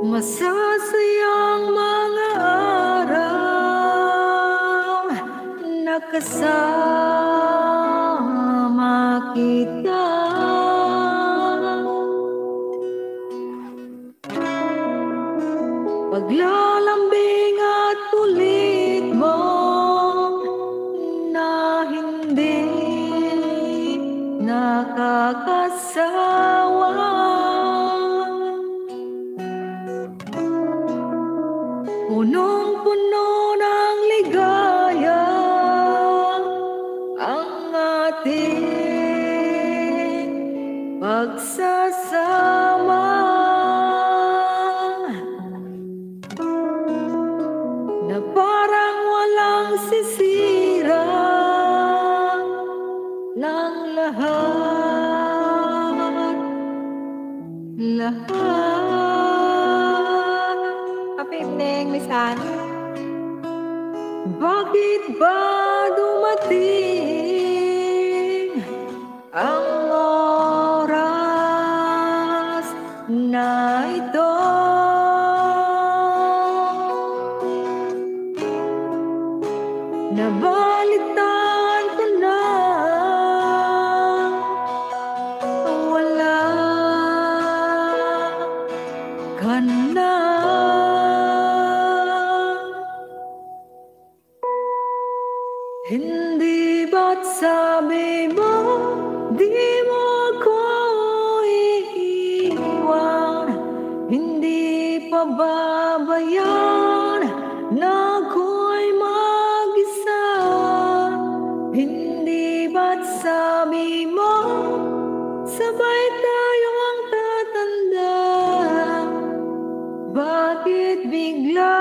Masasayang mga araw na kasama kita. Paglalambing at ulit mo na hindi nakakasawa. Punong-puno ng ligaya ang ating pagsasama. Na parang walang sisira ng lahat. Happy evening, Miss Anne. Bakit ba dumating ang oras na ito? Nabalitaan ko na wala ka na. Hindi ba't sabi mo di mo ako iiwan? Hindi pa babayan na ako'y mag-isa? Hindi ba't sabi mo sabay tayong tatanda? Bakit bigla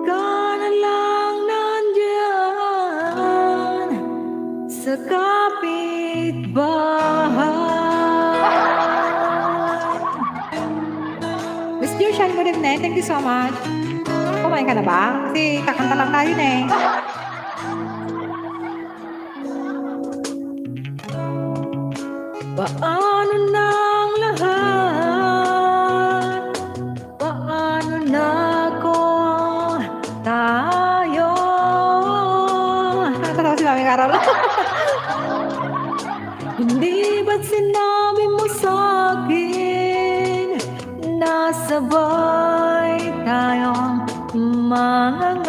ka na lang nandyan sa kapitbahay? Miss Jushan, good evening. Thank you so much. Kumain ka na ba? Kasi kakanta lang tayo na eh. Paano nang lahat? Paano na kung tayo? Nakatawa si Mami Carol. Hindi ba't sinabi mo sa'kin na sabay tayong mga